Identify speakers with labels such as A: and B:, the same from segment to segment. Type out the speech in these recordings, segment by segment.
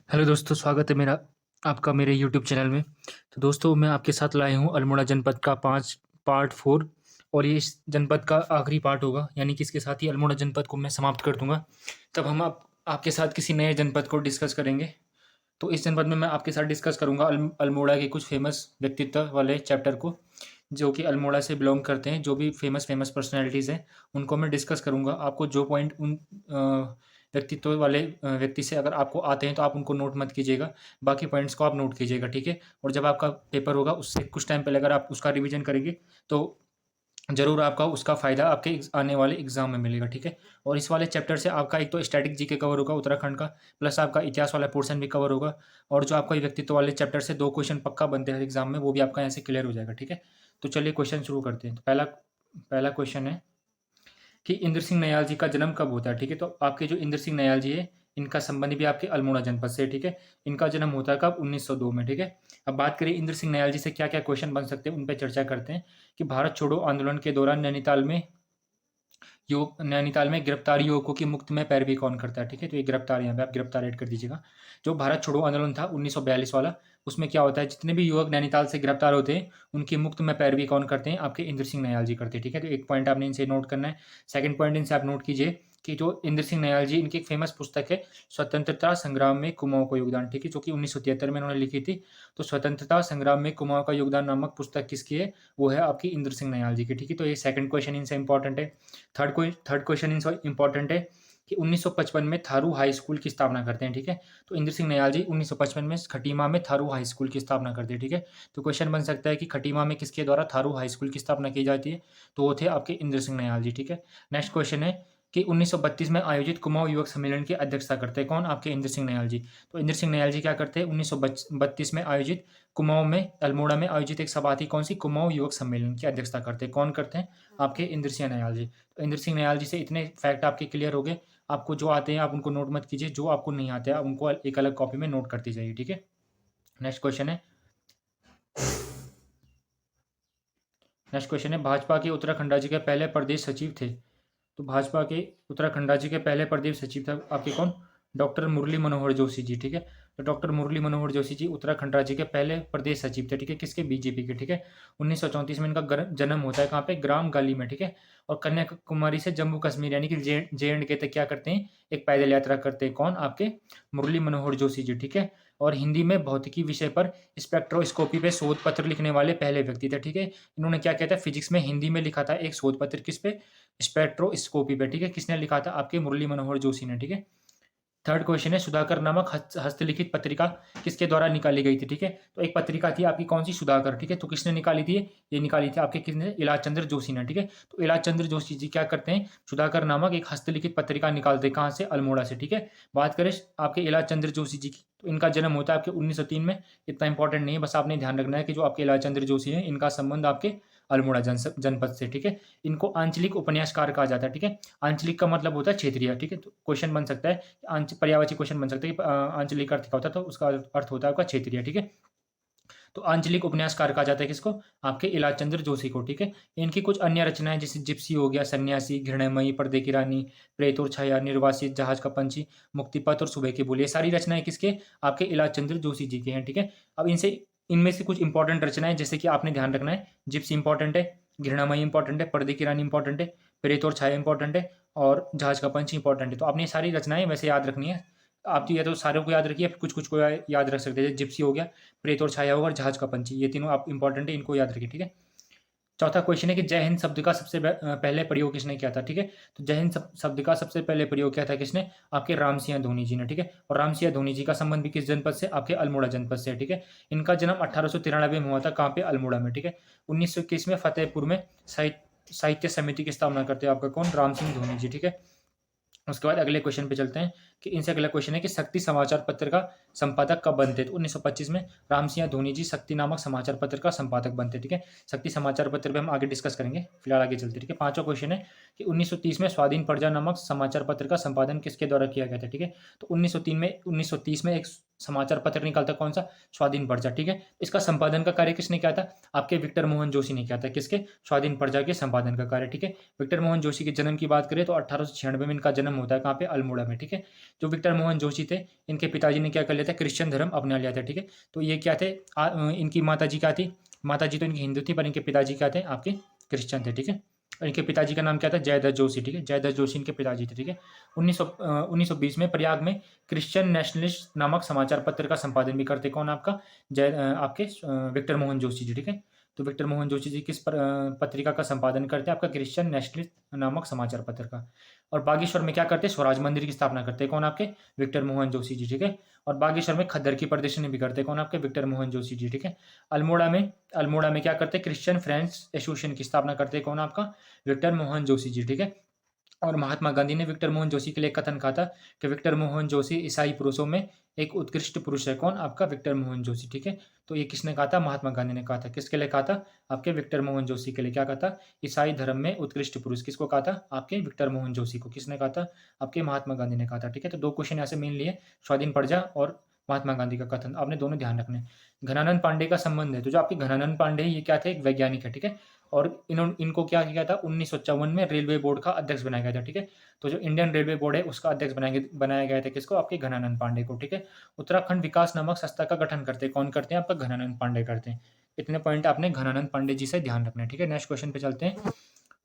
A: Hello दोस्तों, स्वागत है मेरा आपका मेरे यूट्यूब चैनल में। तो दोस्तों, मैं आपके साथ लाया हूँ अल्मोड़ा जनपद का 5 पार्ट 4 और ये इस जनपद का आखिरी पार्ट होगा, यानी कि इसके साथ ही अल्मोड़ा जनपद को मैं समाप्त कर दूँगा। तब हम आपके साथ किसी नए जनपद को डिस्कस करेंगे। तो इस जनपद में मैं आपके साथ डिस्कस करूँगा अल्मोड़ा के कुछ फ़ेमस व्यक्तित्व वाले चैप्टर को, जो कि अल्मोड़ा से बिलॉन्ग करते हैं। जो भी फ़ेमस पर्सनैलिटीज़ हैं, उनको मैं डिस्कस करूँगा। आपको जो पॉइंट उन व्यक्तित्व वाले व्यक्ति से अगर आपको आते हैं, तो आप उनको नोट मत कीजिएगा। बाकी पॉइंट्स को आप नोट कीजिएगा, ठीक है? और जब आपका पेपर होगा, उससे कुछ टाइम पहले अगर आप उसका रिवीजन करेंगे, तो ज़रूर आपका उसका फ़ायदा आपके आने वाले एग्ज़ाम में मिलेगा, ठीक है? और इस वाले चैप्टर से आपका एक तो स्टैटिक जीके कवर होगा उत्तराखंड का, प्लस आपका इतिहास वाला पोर्शन भी कवर होगा। और जो आपका ये व्यक्तित्व वाले चैप्टर से 2 क्वेश्चन पक्का बनते हैं हर एग्ज़ाम में, वो भी आपका यहाँ से क्लियर हो जाएगा, ठीक है? तो चलिए क्वेश्चन शुरू करते हैं। तो पहला पहला क्वेश्चन है कि इंद्र सिंह नयाल जी का जन्म कब होता है, ठीक है? तो आपके जो इंद्र सिंह नयाल जी है, इनका संबंध भी आपके अल्मोड़ा जनपद से है, ठीक है? इनका जन्म होता है कब? 1902 में, ठीक है? अब बात करें इंद्र सिंह नयाल जी से क्या-क्या क्वेश्चन बन सकते हैं, उन पे चर्चा करते हैं। कि भारत छोड़ो आंदोलन के दौरान नैनीताल में गिरफ्तार युवकों की मुक्त में पैरवी कौन करता है, ठीक है? तो ये गिरफ्तार, यहाँ पे आप गिरफ्तार ऐड कर दीजिएगा। जो भारत छोड़ो आंदोलन था 1942 वाला, उसमें क्या होता है, जितने भी युवक नैनीताल से गिरफ्तार होते हैं, उनकी मुक्त में पैरवी कौन करते हैं? आपके इंद्र सिंह नयाल जी करते हैं, ठीक है? तो एक पॉइंट आपने इनसे नोट करना है। सेकंड पॉइंट इनसे आप नोट कीजिए कि जो इंद्र सिंह नयाल जी, इनकी एक फेमस पुस्तक है स्वतंत्रता संग्राम में कुमाऊं का योगदान, ठीक है? जो कि 1973 में इन्होंने लिखी थी। तो स्वतंत्रता संग्राम में कुमाऊं का योगदान नामक पुस्तक किसकी है? वो है आपकी इंद्र सिंह नयाल जी की, ठीक है? तो ये सेकंड क्वेश्चन इनसे इंपॉर्टेंट है। थर्ड क्वेश्चन इंपॉर्टेंट है कि 1955 में थारू हाई स्कूल की स्थापना करते हैं, ठीक है? तो इंद्र सिंह नयाल जी 1955 में खटीमा में थारू हाई स्कूल की स्थापना करते हैं, ठीक है? तो क्वेश्चन बन सकता है कि खटीमा में किसके द्वारा थारू हाई स्कूल की स्थापना की जाती है? तो वो थे आपके इंद्र सिंह नयाल जी, ठीक है? नेक्स्ट क्वेश्चन है कि 1932 में आयोजित कुमाऊं युवक सम्मेलन की अध्यक्षता करते हैं कौन? आपके इंद्र सिंह नयाल जी। तो इंद्र सिंह नयाल जी क्या करते हैं? 1932 में आयोजित कुमाऊं में, अल्मोड़ा में आयोजित एक सभा थी, कौन सी? कुमाऊं युवक सम्मेलन की अध्यक्षता करते हैं। कौन करते हैं? आपके इंद्र सिंह नयाल जी। तो इंद्र सिंह नयाल जी से इतने फैक्ट आपके क्लियर हो गए। आपको जो आते हैं आप उनको नोट मत कीजिए, जो आपको नहीं आते हैं आप उनको एक अलग कॉपी में नोट करते जाइए, ठीक है? नेक्स्ट क्वेश्चन है भाजपा के उत्तराखंड राज्य के पहले प्रदेश सचिव थे। तो भाजपा के उत्तराखंड राज्य के पहले प्रदेश सचिव थे आपके कौन? डॉक्टर मुरली मनोहर जोशी जी, ठीक है? तो डॉक्टर मुरली मनोहर जोशी जी उत्तराखंड राज्य के पहले प्रदेश सचिव थे, ठीक है? किसके? बीजेपी के, ठीक है? 1934 में इनका जन्म होता है कहाँ पे? ग्राम गाली में, ठीक है? और कन्याकुमारी से जम्मू कश्मीर यानी कि जे एंड के तक क्या करते हैं? एक पैदल यात्रा करते हैं। कौन? आपके मुरली मनोहर जोशी जी, ठीक है? और हिंदी में भौतिकी विषय पर स्पेक्ट्रोस्कोपी पे शोध पत्र लिखने वाले पहले व्यक्ति थे, ठीक है? इन्होंने क्या किया था? फिजिक्स में हिंदी में लिखा था एक शोध पत्र, किस पे? स्पेक्ट्रोस्कोपी पे, ठीक है? किसने लिखा था? आपके मुरली मनोहर जोशी ने, ठीक है? थर्ड क्वेश्चन है सुधाकर नामक हस्तलिखित पत्रिका किसके द्वारा निकाली गई थी, ठीक है? तो एक पत्रिका थी आपकी, कौन सी? सुधाकर, ठीक है? तो किसने निकाली थी? ये निकाली थी आपके किसने? इलाज चंद्र जोशी ने, ठीक है? तो इलाज चंद्र जोशी जी क्या करते हैं? सुधाकर नामक एक हस्तलिखित पत्रिका निकालते हैं, कहाँ से? अल्मोड़ा से, ठीक है? बात करें आपके इलाज चंद्र जोशी जी की, तो इनका जन्म होता है आपके 1903 में। इतना इंपॉर्टेंट नहीं है, बस आपने ध्यान रखना है कि जो आपके इलाज चंद्र जोशी हैं, इनका संबंध आपके अल्मोड़ा जनपद से, ठीक है? इनको आंचलिक उपन्यासकार कहा जाता है, ठीक है? आंचलिक का मतलब होता है क्षेत्रीय, ठीक है? तो क्वेश्चन बन सकता है, पर्यायवाची क्वेश्चन बन सकता है कि आंचलिक अर्थ क्या होता है? तो उसका अर्थ होता है आपका क्षेत्रीय, ठीक है? तो आंचलिक उपन्यासकार कहा जाता है किसको? आपके इलाज चंद्र जोशी को, ठीक है? इनकी कुछ अन्य रचनाएं जैसे जिप्सी हो गया, सन्यासी, घृणमयी, पर्दे की रानी, प्रेत और छाया, निर्वासित, जहाज का पंछी, मुक्तिपथ और सुबह की बोली, ये सारी रचनाएं किसके? आपके इलाज चंद्र जोशी जी की हैं, ठीक है? अब इनमें से कुछ इंपॉर्टेंट रचनाएं जैसे कि आपने ध्यान रखना है, जिप्सी इंपॉर्टेंट है, घृणामयी इंपॉर्टेंट है, पर्दे की रानी इंपॉर्टेंट है, प्रेत और छाया इंपॉर्टेंट है, और जहाज का पंछी इंपॉर्टेंट है। तो आपने ये सारी रचनाएं वैसे याद रखनी है। आप तो या तो सारों को याद रखिए, कुछ कुछ को याद रख सकते हैं। जिप्सी हो गया, प्रेत और छाया होगा, और जहाज का पंछी, ये तीनों आप इंपॉर्टेंट है, इनको याद रखिए, ठीक है? चौथा क्वेश्चन है कि जय हिंद शब्द का सबसे पहले प्रयोग किसने किया था, ठीक है? तो जय हिंद शब्द का सबसे पहले प्रयोग किया था किसने? आपके राम सिंह धोनी जी ने, ठीक है? और राम सिंह धोनी जी का संबंध भी किस जनपद से? आपके अल्मोड़ा जनपद से है, ठीक है? इनका जन्म 1893 में हुआ था, कहाँ पे? अल्मोड़ा में, ठीक है? 1921 में फतेहपुर में साहित्य समिति की स्थापना करते हैं आपका कौन? राम सिंह धोनी जी, ठीक है? उसके बाद अगले क्वेश्चन पे चलते हैं कि इनसे अगला क्वेश्चन है कि शक्ति समाचार पत्र का संपादक कब बनते? तो 1925 में राम सिंह धोनी जी शक्ति नामक समाचार पत्र का संपादक बनते, ठीक है? शक्ति समाचार पत्र पे हम आगे डिस्कस करेंगे, फिलहाल आगे चलते, ठीक है? पांचवा क्वेश्चन है कि 1930 में स्वाधीन प्रजा नामक समाचार पत्र का संपादन किसके द्वारा किया गया था, ठीक है? तो 1930 में एक समाचार पत्र निकालता, कौन सा, स्वाधीन प्रजा, ठीक है। इसका संपादन का कार्य किसने किया था, आपके विक्टर मोहन जोशी ने किया था, किसके, स्वाधीन प्रजा के संपादन का कार्य, ठीक है। विक्टर मोहन जोशी के जन्म की बात करें तो 1896 में इनका जन्म होता है, कहाँ पे, अल्मोड़ा में, ठीक है। जो विक्टर मोहन जोशी थे, इनके पिताजी ने क्या कर लिया था, क्रिश्चियन धर्म अपना लिया था, ठीक है। तो ये क्या थे, इनकी माता जी क्या थी, माता जी तो इनकी हिंदू थी, पर इनके पिताजी क्या थे, आपके क्रिश्चियन थे, ठीक है। और इनके पिताजी का नाम क्या था, जयदत्त जोशी, ठीक है। जयदत्त जोशी इनके पिताजी थे, ठीक है। 1920 में प्रयाग में क्रिश्चियन नेशनलिस्ट नामक समाचार पत्र का संपादन भी करते, कौन, आपका आपके विक्टर मोहन जोशी जी, ठीक है। तो विक्टर मोहन जोशी जी किस पत्रिका का संपादन करते हैं, आपका क्रिश्चियन नेशनलिस्ट नामक समाचार पत्र का। और बागेश्वर में क्या करते हैं, स्वराज मंदिर की स्थापना करते हैं, कौन, आपके विक्टर मोहन जोशी जी, ठीक है। और बागेश्वर में खद्दर की प्रदर्शनी भी करते हैं, कौन, आपके विक्टर मोहन जोशी जी, ठीक है। अल्मोड़ा में क्या करते हैं, क्रिश्चियन फ्रेंड्स एसोसिएशन की स्थापना करते हैं, कौन, आपका विक्टर मोहन जोशी जी, ठीक है। और महात्मा गांधी ने विक्टर मोहन जोशी के लिए कथन कहा था कि विक्टर मोहन जोशी ईसाई पुरुषों में एक उत्कृष्ट पुरुष है, कौन, आपका विक्टर मोहन जोशी, ठीक है। तो ये किसने कहा था, महात्मा गांधी ने कहा था, किसके लिए कहा था, आपके विक्टर मोहन जोशी के लिए, क्या कहा था, ईसाई धर्म में उत्कृष्ट पुरुष, किसको कहा था, आपके विक्टर मोहन जोशी को, किसने कहा था, आपके महात्मा गांधी ने कहा था, ठीक है। तो 2 क्वेश्चन यहाँ से मेन लिए, स्वाधीन प्रजा और महात्मा गांधी का कथन, आपने दोनों ध्यान रखने। घनानंद पांडे का संबंध है, तो जो आपके घनानंद पांडे ये क्या थे, एक वैज्ञानिक है, ठीक है। और इनको क्या किया था, 1954 में रेलवे बोर्ड का अध्यक्ष बनाया गया था, ठीक है। तो जो इंडियन रेलवे बोर्ड है उसका अध्यक्ष बनाया गया था, किसको, आपके घनानंद पांडे को, ठीक है। उत्तराखंड विकास नामक संस्था का गठन करते हैं, कौन करते हैं, आपका घनानंद पांडे करते हैं। इतने पॉइंट आपने घनानंद पांडे जी से ध्यान रखना है, ठीक है। नेक्स्ट क्वेश्चन पे चलते हैं।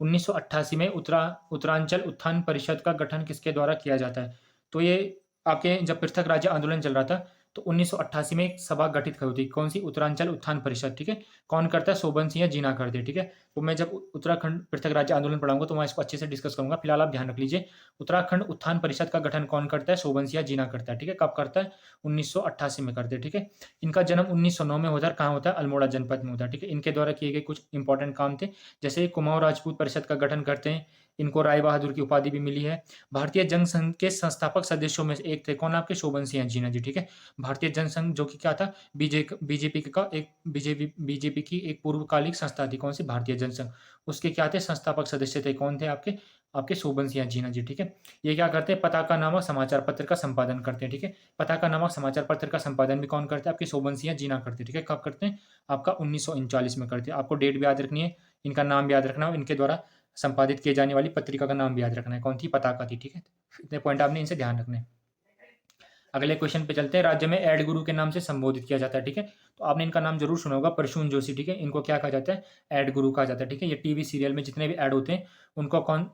A: 1988 में उत्तरांचल उत्थान परिषद का गठन किसके द्वारा किया जाता है, तो ये आपके जब पृथक राज्य आंदोलन चल रहा था तो 1988 में एक सभा गठित हुई थी, कौन सी, उत्तरांचल उत्थान परिषद, ठीक है। कौन करता है, शोभन सिंह जीना करते हैं, ठीक है। तो मैं जब उत्तराखंड पृथक राज्य आंदोलन पढ़ाऊंगा तो मैं इसको अच्छे से डिस्कस करूंगा, फिलहाल आप ध्यान रख लीजिए। उत्तराखंड उत्थान परिषद का गठन कौन करता है, शोभन सिंह जीना करता है, ठीक है। कब करता है, 1988 में करते हैं, ठीक है। इनका जन्म 1909 में होता है, कहाँ होता है, अल्मोड़ा जनपद में होता है, ठीक है। इनके द्वारा किए गए कुछ इंपॉर्टेंट काम थे, जैसे कुमाऊं राजपूत परिषद का गठन करते हैं, इनको राय बहादुर की उपाधि भी मिली है। भारतीय जनसंघ के संस्थापक सदस्यों में से एक थे, कौन, आपके शोभन सिंह जीना जी, ठीक है। भारतीय जनसंघ जो कि क्या था, बीजेपी की एक पूर्वकालिक संस्था थी, कौन सी, भारतीय जनसंघ, उसके क्या थे, संस्थापक सदस्य थे, कौन थे, आपके आपके शोभन सिंह जीना जी, ठीक है। ये क्या करते हैं, पताका नामक समाचार पत्र का संपादन करते हैं, ठीक है। पताका नामक समाचार पत्र का संपादन भी कौन करते हैं, आपके शोभन सिंह जीना करते हैं, ठीक है। कब करते हैं, आपका 1939 में करते हैं। आपको डेट भी याद रखनी है, इनका नाम भी याद रखना है, इनके द्वारा संपादित किए जाने वाली पत्रिका का नाम भी याद रखना है, कौन थी, पताका थी, ठीक है। इतने पॉइंट आपने इनसे ध्यान रखने हैं। अगले क्वेश्चन पे चलते हैं। राज्य में एड गुरु के नाम से संबोधित किया जाता है, ठीक है। तो आपने इनका नाम जरूर सुना होगा, परशुन जोशी, ठीक है। इनको क्या कहा जाता है, एड गुरु कहा जाता है, ठीक है। ये टीवी सीरियल में जितने भी ऐड होते हैं उनको कौन,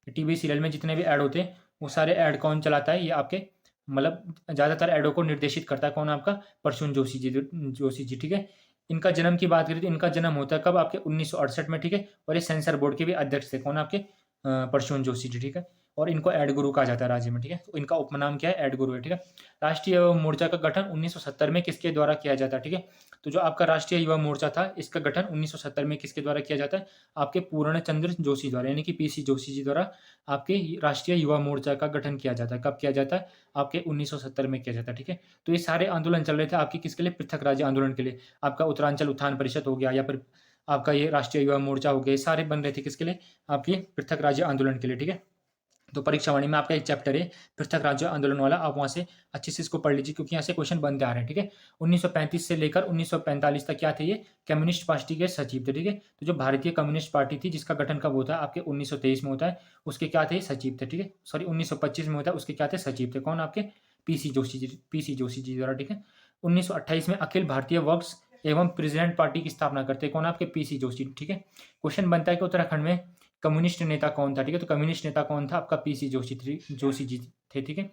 A: टीवी सीरियल में जितने भी ऐड होते हैं वो सारे ऐड कौन चलाता है, ये आपके मतलब ज़्यादातर ऐडों को निर्देशित करता है, कौन, आपका परशुन जोशी जी, ठीक है। इनका जन्म की बात करें तो इनका जन्म होता है कब, आपके 1968 में, ठीक है। और ये सेंसर बोर्ड के भी अध्यक्ष थे, कौन, आपके परशुन जोशी जी, ठीक है। और इनको एड गुरु कहा जाता है राज्य में, ठीक है। तो इनका उपनाम क्या है, एड गुरु है, ठीक है। राष्ट्रीय युवा मोर्चा का गठन 1970 में किसके द्वारा किया जाता है, ठीक है। तो जो आपका राष्ट्रीय युवा मोर्चा था इसका गठन 1970 में किसके द्वारा किया जाता है, आपके पूर्ण चंद्र जोशी द्वारा, यानी कि पीसी जोशी जी द्वारा आपके राष्ट्रीय युवा मोर्चा का गठन किया जाता है। कब किया जाता है, आपके 1970 में किया जाता है, ठीक है। तो ये सारे आंदोलन चल रहे थे आपके किसके लिए, पृथक राज्य आंदोलन के लिए। आपका उत्तरांचल उत्थान परिषद हो गया या फिर आपका ये राष्ट्रीय युवा मोर्चा हो गया, ये सारे बन रहे थे किसके लिए, आपके पृथक राज्य आंदोलन के लिए, ठीक है। तो परीक्षा वाणी में आपका एक चैप्टर है पृथक राज्य आंदोलन वाला, आप वहाँ से अच्छे से इसको पढ़ लीजिए क्योंकि यहाँ से क्वेश्चन बनते आ रहे हैं, ठीक है। 1935 से लेकर 1945 तक क्या थे, ये कम्युनिस्ट पार्टी के सचिव थे, ठीक है। तो जो भारतीय कम्युनिस्ट पार्टी थी जिसका गठन कब होता है, आपके 1923 में होता है, उसके क्या थे, सचिव थे, ठीक है। सॉरी 1925 में होता है, उसके क्या थे, सचिव थे, कौन, आपके पीसी जोशी जी द्वारा, ठीक है। 1928 में अखिल भारतीय वर्क्स एवं प्रेसिडेंट पार्टी की स्थापना करते हैं, कौन, आपके पीसी जोशी, ठीक है। क्वेश्चन बनता है कि उत्तराखंड में कम्युनिस्ट नेता कौन था, ठीक है। तो कम्युनिस्ट नेता कौन था, आपका पीसी जोशी जी थे, ठीक है।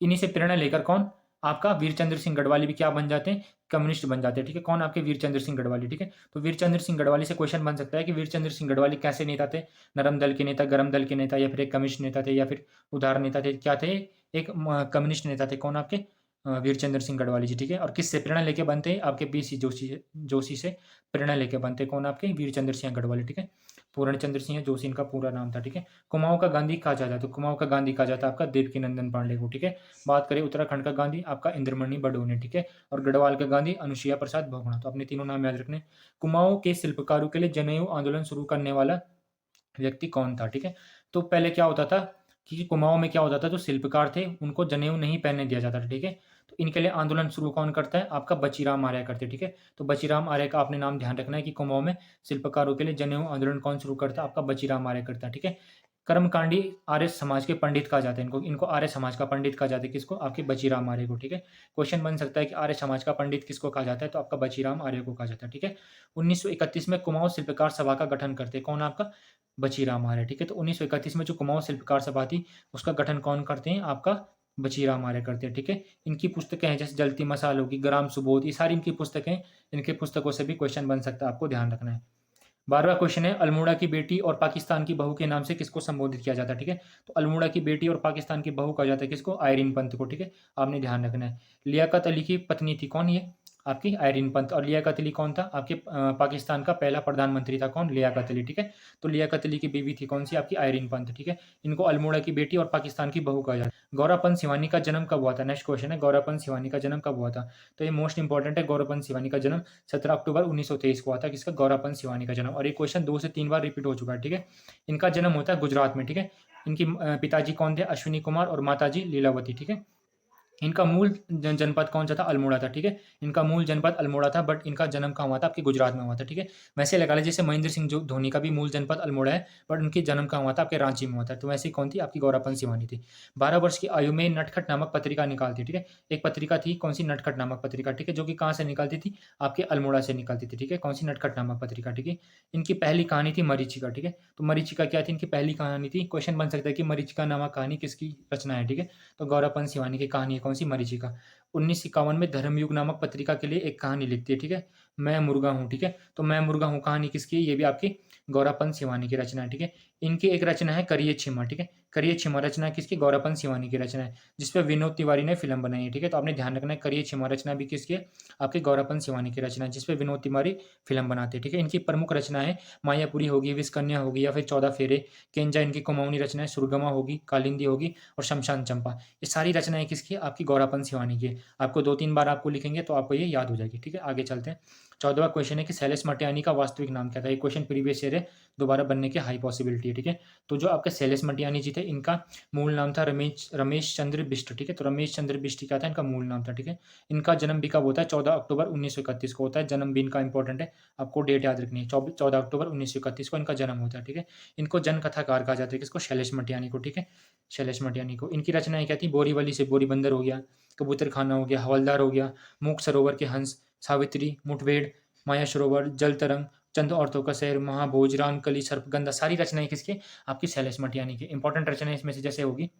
A: इन्हीं से प्रेरणा लेकर कौन, आपका वीरचंद्र सिंह गढ़वाली भी क्या बन जाते हैं, कम्युनिस्ट बन जाते हैं, ठीक है। कौन, आपके वीरचंद्र सिंह गढ़वाली, ठीक है। तो वीरचंद्र सिंह गढ़वाली से क्वेश्चन बन सकता है कि वीरचंद्र सिंह गढ़वाली कैसे नेता थे, नरम दल के नेता, गरम दल के नेता, या फिर एक कम्युनिस्ट नेता थे, या फिर उदार नेता थे, क्या थे, एक कम्युनिस्ट नेता थे, कौन, आपके वीरचंद्र सिंह गढ़वाली जी, ठीक है। और किससे प्रेरणा लेके बनते हैं, आपके पीसी जोशी से प्रेरणा लेके बनते, कौन, आपके वीरचंद्र सिंह गढ़वाली, ठीक है। पूर्णचंद्र सिंह जोशी इनका पूरा नाम था, ठीक है। कुमाऊं का गांधी कहा जाता है, तो कुमाऊं का गांधी कहा जाता है आपका देवकीनंदन पांडे को, ठीक है। बात करें उत्तराखंड का गांधी, आपका इंद्रमणि बडोनी, ठीक है। और गढ़वाल का गांधी अनुसुईया प्रसाद बहुगुणा। तो अपने तीनों नाम याद रखने। कुमाऊं के शिल्पकारों के लिए जनेऊ आंदोलन शुरू करने वाला व्यक्ति कौन था, ठीक है। तो पहले क्या होता था कि कुमाऊं में क्या होता था, जो शिल्पकार थे उनको जनेऊ नहीं पहनने दिया जाता था, ठीक है। तो इनके लिए आंदोलन शुरू कौन करता है? आपका बचीराम आर्य करते हैं, ठीक है। तो बचीराम आर्य का आपने नाम ध्यान रखना है कि कुमाऊं में शिल्पकारों के लिए जनेऊ आंदोलन कौन शुरू करता है? आपका बचीराम आर्य करता है, ठीक है। कर्मकांडी आर्य समाज के पंडित कहा जाता है इनको, इनको आर्य समाज का पंडित कहा जाता है, किसको? आपके बचीराम आर्य को, ठीक है। क्वेश्चन बन सकता है कि आर्य समाज का पंडित किसको कहा जाता है? तो आपका बचीराम आर्य को कहा जाता है, ठीक है। 1931 में कुमाऊं शिल्पकार सभा का गठन करते हैं, कौन? आपका बचीराम आर्य, ठीक है। तो 1931 में जो कुमाऊं शिल्पकार सभा थी उसका गठन कौन करते हैं? आपका बचीराम आर्य करते हैं, ठीक है। इनकी पुस्तकें हैं जैसे जलती मसाल होगी, ग्राम सुबोध, ये सारी इनकी पुस्तकें, इनके पुस्तकों से भी क्वेश्चन बन सकता है, आपको ध्यान रखना है। 12वां क्वेश्चन है, अल्मोड़ा की बेटी और पाकिस्तान की बहू के नाम से किसको संबोधित किया जाता है, ठीक है। तो अल्मोड़ा की बेटी और पाकिस्तान की बहू कहा जाता है किसको? आयरीन पंत को, ठीक है। आपने ध्यान रखना है। लियाकत अली की पत्नी थी कौन? ये आपकी आयरीन पंत। और लियाकत अली कौन था? आपके पाकिस्तान का पहला प्रधानमंत्री था, कौन? लियाकत अली, ठीक है। तो लियाकत अली की बीवी थी कौन सी? आपकी आयरीन पंत, ठीक है। इनको अल्मोड़ा की बेटी और पाकिस्तान की बहू कहा जाता है। गौरापन सिवानी का जन्म कब हुआ था? नेक्स्ट क्वेश्चन है, गौरापन सिवानी का जन्म कब हुआ था? तो ये मोस्ट इंपॉर्टेंट है। गौरापन सिवानी का जन्म 17 अक्टूबर 1923 को हुआ था, किसका? गौरापन सिवानी का जन्म। और ये क्वेश्चन 2 से 3 बार रिपीट हो चुका है, ठीक है। इनका जन्म होता है गुजरात में, ठीक है। इनकी पिताजी कौन थे? अश्विनी कुमार, और माताजी लीलावती, ठीक है। इनका मूल जनपद कौन सा था? अल्मोड़ा था, ठीक है। इनका मूल जनपद अल्मोड़ा था, बट इनका जन्म कहाँ हुआ था? आपके गुजरात में हुआ था, ठीक है। वैसे लगा लीजिए जैसे महेंद्र सिंह जो धोनी का भी मूल जनपद अल्मोड़ा है, बट उनकी जन्म कहाँ हुआ था? आपके रांची में हुआ था। तो वैसे कौन थी? आपकी गौरापन सिवानी थी। 12 वर्ष की आयु में नटखट नामक पत्रिका निकालती, ठीक है। एक पत्रिका थी कौन सी? नटखट नामक पत्रिका, ठीक है, जो कि कहाँ से निकलती थी? आपके अल्मोड़ा से निकलती थी, ठीक है। कौन सी? नटखट नामक पत्रिका, ठीक है। इनकी पहली कहानी थी मरीचिका, ठीक है। तो मरीचिका क्या थी? इनकी पहली कहानी थी। क्वेश्चन बन सकता है कि मरीचिका नामक कहानी किसकी रचना है, ठीक है। तो गौरापन सिवानी की कहानी है कौन सी? मरीचिका। 1951 में धर्मयुग नामक पत्रिका के लिए एक कहानी लिखती है, ठीक है। मैं मुर्गा हूँ, ठीक है। तो मैं मुर्गा हूँ कहानी किसकी है? ये भी आपकी गौरापन सिवानी की रचना है, ठीक है। इनकी एक रचना है करिए छिमा, ठीक है। करिए छिमा रचना किसकी? गौरापन सिवानी की रचना है, जिसपे विनोद तिवारी ने फिल्म बनाई है, ठीक है। तो आपने ध्यान रखना है, करिए छिमा रचना भी किसकी है? आपके गौरापन सिवानी की रचना है, जिसपे विनोद तिवारी फिल्म बनाते हैं, ठीक है। इनकी प्रमुख रचना है मायापुरी होगी, विषकन्या होगी, या फिर 14 फेरे, केंजा इनकी कुमाऊनी रचना है, सुरगमा होगी, कालिंदी होगी, और शमशान चंपा। ये सारी रचनाएं किसकी है? आपकी गौरापन सिवानी की है। आपको 2-3 बार आपको लिखेंगे तो आपको ये याद हो जाएगी, ठीक है। आगे चलते हैं। 14वां क्वेश्चन है कि शैलेश मटियानी का वास्तविक नाम क्या था? ये क्वेश्चन प्रीवियस ईयर है, दोबारा बनने की हाई पॉसिबिलिटी है, ठीक है। तो जो आपके शैलेश मटियानी जी थे, इनका मूल नाम था रमेश रमेश चंद्र बिष्ट, ठीक है। तो रमेश चंद्र बिष्ट क्या था? इनका मूल नाम था, ठीक है। इनका जन्म भी कब होता है? 14 अक्टूबर 1931 को होता है। जन्म भी इनका इंपॉर्टेंट है, आपको डेट याद रखनी है। 14 अक्टूबर 1931 को इनका जन्म होता है, ठीक है। इनको जन कथाकार कहा जाता है, किसको? शैलेश मटियानी को, ठीक है। शैलेश मटियानी को। इनकी रचनाएं क्या थी? बोरीवली से बोरीबंदर हो गया, कबूतर खाना हो गया, हवलदार हो गया, मूक सरोवर के हंस, सावित्री, मुठभेड़, माया सरोवर, जल तरंग, चंद औरतों का शहर, महाभोज, रामकली, सर्पगंधा, सारी रचनाएं किसकी? आपकी शैलेश मटियानी की। इंपॉर्टेंट रचनाएं इसमें से जैसे होगी,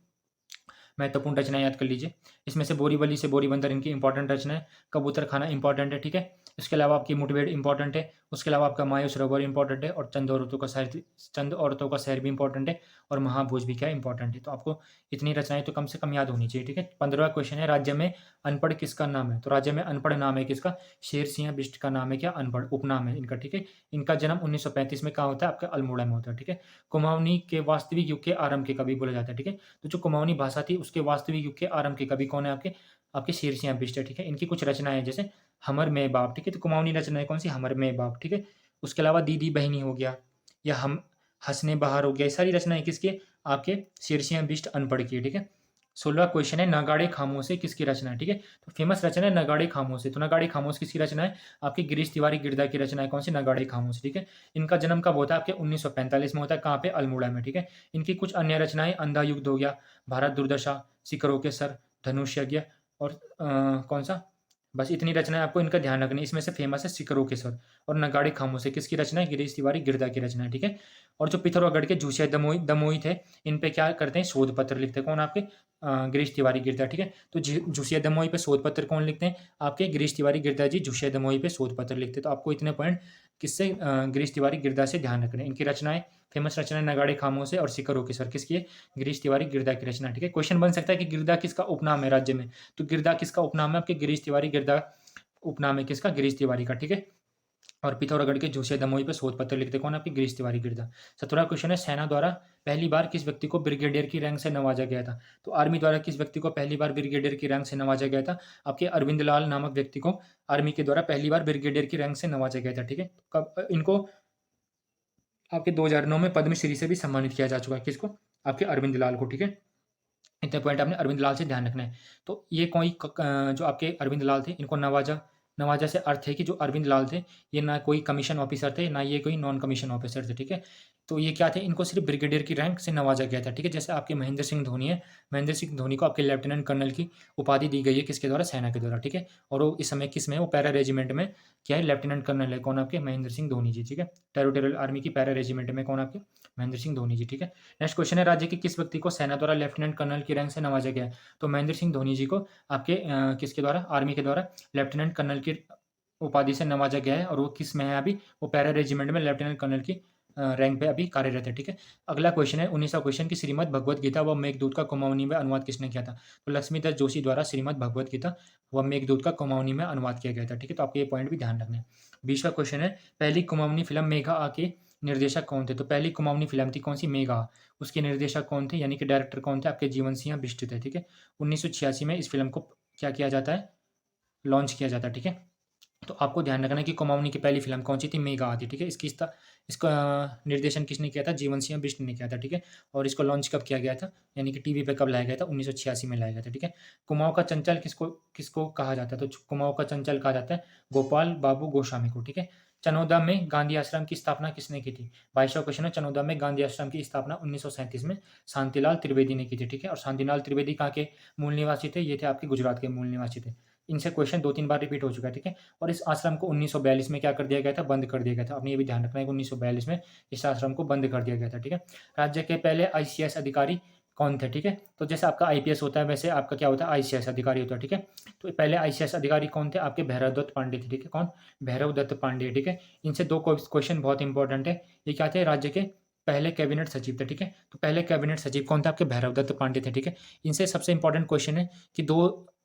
A: महत्वपूर्ण रचनाएं याद कर लीजिए। इसमें से बोरीवली से बोरीबंदर इनकी इंपॉर्टेंट रचना है। कबूतर खाना इंपॉर्टेंट है, ठीक है। इसके अलावा आपकी मुठभेड़ इंपॉर्टेंट है। उसके अलावा आपका माया सरोवर इंपॉर्टेंट है, और चंद औरतों का शहर भी इंपॉर्टेंट है, और महाभोज भी क्या इंपॉर्टेंट है। तो आपको इतनी रचनाएं तो कम से कम याद होनी चाहिए, ठीक है। 15वां क्वेश्चन है, राज्य में अनपढ़ किसका नाम है? तो राज्य में अनपढ़ नाम है किसका? शेर सिंह बिष्ट का नाम है क्या? अनपढ़ उपनाम है इनका, ठीक है। इनका जन्म 1935 में कहाँ होता है? आपका अल्मोड़ा में होता है, ठीक है। कुमाऊनी के वास्तविक युग के आरंभ के कवि बोला जाता है, ठीक है। तो जो कुमाऊनी भाषा थी उसके वास्तविक युग के आरंभ के कवि कौन है? आपके आपके शेर सिंह बिष्ट है, ठीक है। इनकी कुछ रचनाएं हैं जैसे हमर में बाप, ठीक है। तो कुमाऊनी रचना है कौन सी? हमर में बाप, ठीक है। उसके अलावा दीदी बहनी हो गया, या हम हंसने बाहर हो गया, ये सारी रचनाएं किसकी? आपके शेर सिंह बिष्ट अनपढ़ की है, ठीक है। 16वां क्वेश्चन है, नगाड़े खामोश किसकी रचना है? ठीक है। तो फेमस रचना है नगाड़े खामोश। तो नगाड़े खामोश किसकी रचना है? आपकी गिरीश तिवारी गिरदा की रचना है कौन सी? नगाड़े खामोश, ठीक है। इनका जन्म कब होता है? आपके 1945 में होता है। कहाँ पे? अल्मोड़ा में, ठीक है। इनकी कुछ अन्य रचनाएं अंधा युद्ध हो गया, भारत दुर्दशा, शिखरों के सर, धनुष यज्ञ, और कौन सा, बस इतनी रचनाएं आपको इनका ध्यान रखनी है। इसमें से फेमस है शिखरों के सर और नगाड़े खामोश किसकी रचना है? गिरीश तिवारी गिरदा की रचना है, ठीक है। और जो पिथौरागढ़ के झूसिया दमोई दमोई थे, इन पे क्या करते हैं? शोध पत्र लिखते हैं। कौन? आपके गिरीश तिवारी गिरदा, ठीक है। तो झूसिया दमोई पे शोध पत्र कौन लिखते हैं? आपके गिरीश तिवारी गिरदा जी झूसिया दमोई पे शोध पत्र लिखते हैं। तो आपको इतने पॉइंट किससे? गिरीश तिवारी गिरदा से ध्यान रखने। इनकी रचनाएं फेमस रचनाएं नगाड़े खामोश और शिखरों के सर किसकी है? गिरीश तिवारी गिरदा की रचना, ठीक है। क्वेश्चन बन सकता है कि गिरदा किसका उपनाम है राज्य में? तो गिरदा किसका उपनाम है? आपके गिरीश तिवारी गिरदा उपनाम है किसका? गिरीश तिवारी का, ठीक है। और पिथौरागढ़ के झूसिया दमोई पे शोध पत्र लिखते कौन? आपकी गिरीश तिवारी गिरदा। 17वां क्वेश्चन है, सेना द्वारा पहली बार किस व्यक्ति को ब्रिगेडियर की रैंक से नवाजा गया था? तो आर्मी द्वारा किस व्यक्ति को पहली बार ब्रिगेडियर की रैंक से नवाजा गया था? आपके अरविंद लाल नामक व्यक्ति को आर्मी के द्वारा पहली बार ब्रिगेडियर की रैंक से नवाजा गया था, ठीक है। कब इनको आपके 2009 में पद्मश्री से भी सम्मानित किया जा चुका है। किसको? आपके अरविंद लाल को, ठीक है। इतने पॉइंट आपने अरविंद लाल से ध्यान रखना है। तो ये कोई जो आपके अरविंद लाल थे, इनको नवाजा, नवाजा से अर्थ है कि जो अरविंद लाल थे, ये ना कोई कमीशन ऑफिसर थे, ना ये कोई नॉन कमीशन ऑफिसर थे, ठीक है। तो ये क्या थे, इनको सिर्फ ब्रिगेडियर की रैंक से नवाजा गया था, ठीक है। जैसे आपके महेंद्र सिंह धोनी है, महेंद्र सिंह धोनी को आपके लेफ्टिनेंट कर्नल की उपाधि दी गई है, किसके द्वारा, सेना के द्वारा, ठीक है। और वो इस समय किस में है, वो पैरा रेजिमेंट में क्या है, लेफ्टिनेंट कर्नल है, कौन आपके, महेंद्र सिंह धोनी जी, ठीक है। टेरिटोरियल आर्मी की पैरा रेजिमेंट में कौन आपके, महेंद्र सिंह धोनी जी, ठीक है। नेक्स्ट क्वेश्चन है, राज्य के किस व्यक्ति को सेना द्वारा लेफ्टिनेंट कर्नल की रैंक से नवाजा गया है। तो महेंद्र सिंह धोनी जी को आपके किसके द्वारा, आर्मी के द्वारा लेफ्टिनेंट कर्नल की उपाधि से नवाजा गया है। और वो किस में है अभी, वो पैरा रेजिमेंट में लेफ्टिनेंट कर्नल की रैंक पे अभी कार्यरत है, ठीक है। अगला क्वेश्चन है 19वां क्वेश्चन की श्रीमद् भगवत गीता व मेघदूत का कुमाऊनी में अनुवाद किसने किया था। तो लक्ष्मीदत्त जोशी द्वारा श्रीमद् भगवत गीता व मेघदूत का कुमाऊनी में अनुवाद किया गया था, ठीक है। तो आपको ये पॉइंट भी ध्यान रखना है। 20वां क्वेश्चन है, पहली कुमाऊनी फिल्म मेघा आ के निर्देशक कौन थे। तो पहली कुमाऊनी फिल्म थी कौन सी, मेघा, उसके निर्देशक कौन थे, यानी कि डायरेक्टर कौन थे, आपके जीवन सिंह बिष्ट थे, ठीक है। 1986 में इस फिल्म को क्या किया जाता है, लॉन्च किया जाता है, ठीक है। तो आपको ध्यान रखना है कि कुमाऊनी की पहली फिल्म कौन सी थी, मेघा आती, ठीक है। इसका निर्देशन किसने किया था, जीवन सिंह बिष्ट ने किया था, ठीक है। और इसको लॉन्च कब किया गया था, यानी कि टीवी पे कब लाया गया था, 1986 में लाया गया था, ठीक है। कुमाऊं का चंचल किसको किसको कहा जाता है। तो कुमाऊं का चंचल कहा जाता है गोपाल बाबू गोस्वामी को, ठीक है। चनौदा में गांधी आश्रम की स्थापना किसने की थी। 22वां क्वेश्चन है, चनौदा में गांधी आश्रम की स्थापना 1937 में शांतिलाल त्रिवेदी ने की थी, ठीक है। और शांतिलाल त्रिवेदी कहाँ के मूल निवासी थे, ये थे आपके गुजरात के मूल निवासी थे। इनसे क्वेश्चन 2-3 बार रिपीट हो चुका है, ठीक है। और इस आश्रम को 1942 में क्या कर दिया गया था, बंद कर दिया गया था। आपने ये भी ध्यान रखना है कि 1942 में इस आश्रम को बंद कर दिया गया था, ठीक है। राज्य के पहले आईसीएस अधिकारी कौन थे, ठीक है। तो जैसे आपका आईपीएस होता है, वैसे आपका क्या होता है, आईसीएस अधिकारी होता है, ठीक है। तो पहले आईसीएस अधिकारी कौन थे, आपके भैरव दत्त पांडे थे, ठीक है। कौन, भैरव दत्त पांडे, ठीक है। इनसे 2 क्वेश्चन बहुत इंपॉर्टेंट है। ये क्या थे, राज्य के पहले कैबिनेट सचिव थे, ठीक है। तो पहले कैबिनेट सचिव कौन थे, आपके भैरव दत्त पांडे थे, ठीक है। इनसे सबसे इंपॉर्टेंट क्वेश्चन है कि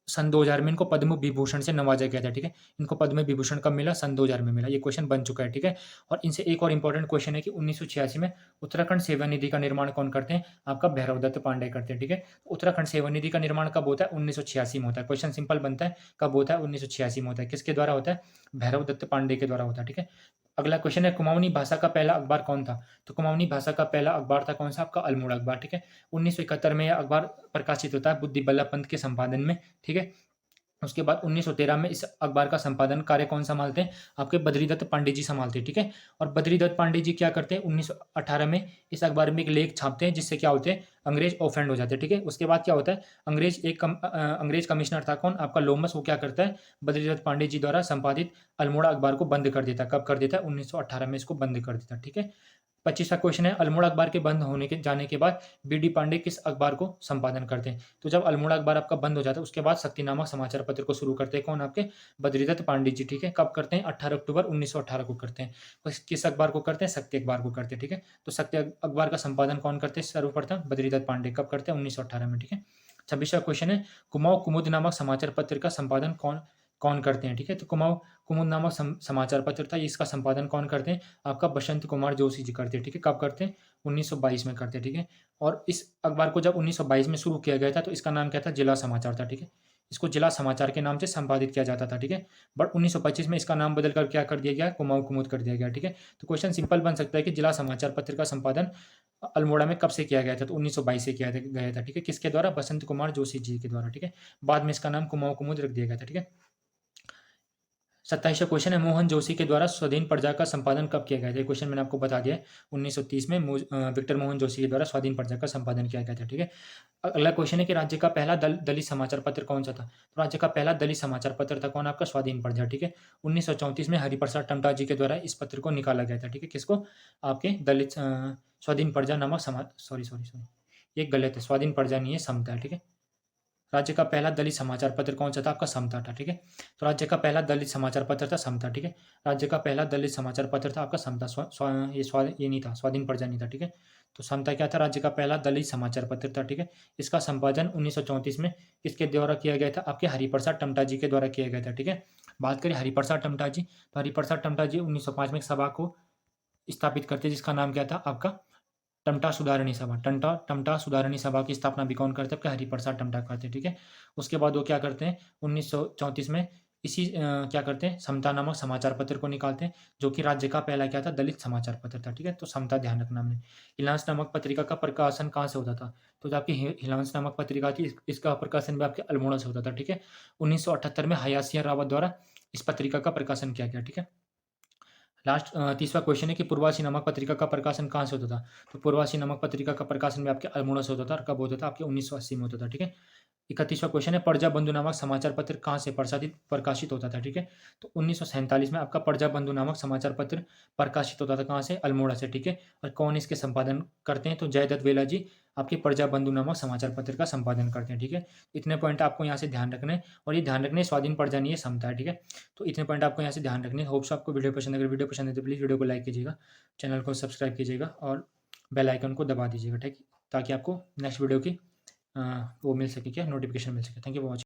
A: सन 2000 में इनको पद्म विभूषण से नवाजा गया था, ठीक है। इनको पद्म विभूषण कब मिला, सन 2000 में मिला। ये क्वेश्चन बन चुका है, ठीक है। और इनसे एक और इंपॉर्टेंट क्वेश्चन है कि 1986 में उत्तराखंड सेवा निधि का निर्माण कौन करते हैं, आपका भैरव दत्त पांडे करते हैं, ठीक है। उत्तराखंड सेवा निधि का निर्माण कब होता है, 1986 में होता है। क्वेश्चन सिंपल बनता है, कब होता है, 1986 में होता है। किसके द्वारा होता है, भैरव दत्त पांडे के द्वारा होता है, ठीक है। अगला क्वेश्चन है, कुमाऊनी भाषा का पहला अखबार कौन था। तो कुमाऊनी भाषा का पहला अखबार था कौन सा, आपका अल्मोड़ा अखबार, ठीक है। 1971 में यह अखबार प्रकाशित होता है बुद्धि बल्लभ पंत के संपादन में, ठीक है। उसके बाद 1913 में इस अखबार का संपादन कार्य कौन संभालते हैं, आपके बद्रीदत्त पांडे जी संभालते हैं, ठीक है। और बद्रीदत्त पांडे जी क्या करते हैं, 1918 में इस अखबार में एक लेख छापते हैं, जिससे क्या होते हैं, अंग्रेज ऑफेंड हो जाते हैं, ठीक है। उसके बाद क्या होता है, अंग्रेज कमिश्नर था कौन, आपका लोमस, वो क्या करता है, बद्रीदत्त पांडे जी द्वारा संपादित अल्मोड़ा अखबार को बंद कर देता है। कब कर देता है, 1918 में इसको बंद कर देता है, ठीक है। 25वां क्वेश्चन है, अल्मोड़ा अखबार के बंद होने के जाने के बाद बीडी पांडे किस अखबार को संपादन करते हैं। तो जब अल्मोड़ा अखबार आपका बंद हो जाता है, उसके बाद शक्ति नामक समाचार पत्र को शुरू करते हैं कौन, आपके बद्रीदत्त पांडे जी, ठीक है। कब करते हैं, 18 अक्टूबर 1918 को करते हैं। किस अखबार को करते हैं, शक्ति अखबार को करते हैं, ठीक है। तो शक्ति अखबार का संपादन कौन करते हैं, सर्वप्रथम बद्रीदत्त पांडे। कब करते हैं, 1918 में, ठीक है। 26वां क्वेश्चन है, कुमाऊं कुमुद नामक समाचार पत्र का संपादन कौन कौन करते हैं, ठीक है। तो कुमाऊं कुमुद नामक समाचार पत्र था, इसका संपादन कौन करते हैं, आपका बसंत कुमार जोशी जी करते हैं, ठीक है। कब करते हैं, 1922 में करते हैं, ठीक है। और इस अखबार को जब 1922 में शुरू किया गया था, तो इसका नाम क्या था, जिला समाचार था, ठीक है। इसको जिला समाचार के नाम से संपादित किया जाता था, ठीक है। बट 1925 में इसका नाम बदल कर क्या कर दिया गया, कुमाऊं कुमुद कर दिया गया, ठीक है। तो क्वेश्चन सिंपल बन सकता है कि जिला समाचार पत्र का संपादन अल्मोड़ा में कब से किया गया था, तो 1922 से किया गया था, ठीक है। किसके द्वारा, बसंत कुमार जोशी जी के द्वारा, ठीक है। बाद में इसका नाम कुमाऊं कुमुद रख दिया गया था, ठीक है। 27वां क्वेश्चन है, मोहन जोशी के द्वारा स्वाधीन प्रजा का संपादन कब किया गया था। ये क्वेश्चन मैंने आपको बता दिया है, 1930 में विक्टर मोहन जोशी के द्वारा स्वाधीन प्रजा का संपादन किया गया था, ठीक है। अगला क्वेश्चन है कि राज्य का पहला दलित समाचार पत्र कौन सा था। तो राज्य का पहला दलित समाचार पत्र था कौन, आपका स्वाधीन प्रजा, ठीक है। 1934 में हरिप्रसाद टमटा जी के द्वारा इस पत्र को निकाला गया था, ठीक है। किसको, आपके दलित स्वाधीन प्रजा नामक सॉरी ये गलत है, स्वाधीन प्रजा नहीं है, समता है, ठीक है। राज्य का पहला दलित समाचार पत्र कौन सा था, आपका समता था, ठीक है। तो राज्य का पहला दलित समाचार पत्र था समता, ठीक है। राज्य का पहला दलित समाचार पत्र था आपका समता, ये नहीं था, स्वाधीन प्रजा नहीं था, ठीक है। तो समता क्या था, राज्य का पहला दलित समाचार पत्र था, ठीक है। इसका संपादन 1934 में किसके द्वारा किया गया था, आपके हरिप्रसाद टमटा जी के द्वारा किया गया था, ठीक है। बात करें हरिप्रसाद टमटा जी, तो हरिप्रसाद टमटा जी 1905 में एक सभा को स्थापित करते, जिसका नाम क्या था, आपका टमटा सुधारणी सभा। टमटा सुधारणी सभा की स्थापना भी कौन करते हैं, आपके हरिप्रसाद टमटा करते हैं, ठीक है। उसके बाद वो क्या करते हैं, 1934 में इसी क्या करते हैं, समता नामक समाचार पत्र को निकालते हैं, जो कि राज्य का पहला क्या था, दलित समाचार पत्र था, ठीक है। तो समता ध्यान रखना हमने। हिलांस नामक पत्रिका का प्रकाशन कहाँ से होता था, तो जो आपकी हिलांस नामक पत्रिका थी, इसका प्रकाशन भी आपके अल्मोड़ा से होता था, ठीक है। 1978 में हयासिया रावत द्वारा इस पत्रिका का प्रकाशन किया गया, ठीक है। लास्ट तीसरा क्वेश्चन है कि पूर्वासी नामक पत्रिका का प्रकाशन कहाँ से होता था, तो पूर्वासी नामक पत्रिका का प्रकाशन भी आपके अल्मोड़ा से होता था, और कब होता था, आपके 1980 में होता था, ठीक है। 31वां क्वेश्चन है, प्रजा बंधु नामक समाचार पत्र कहाँ से प्रकाशित होता था, ठीक है। तो 1947 में आपका प्रजा बंधु नामक समाचार पत्र प्रकाशित होता था, कहाँ से, अल्मोड़ा से, ठीक है। और कौन इसके संपादन करते हैं, तो जयदत्त वेला जी आपके प्रजा बंधु नामक समाचार पत्र का संपादन करते हैं, ठीक है। इतने पॉइंट आपको यहाँ से ध्यान रखने हैं, और ये ध्यान रखने स्वाधीन प्रजा नहीं है, समता है, ठीक है। तो इतने पॉइंट आपको यहाँ से ध्यान रखने। होप्स आपको वीडियो पसंद, अगर वीडियो पसंद है तो प्लीज़ वीडियो को लाइक कीजिएगा, चैनल को सब्सक्राइब कीजिएगा, और बेल आइकन को दबा दीजिएगा, ठीक, ताकि आपको नेक्स्ट वीडियो की वो मिल सके, क्या नोटिफिकेशन मिल सके। Thank you for watching.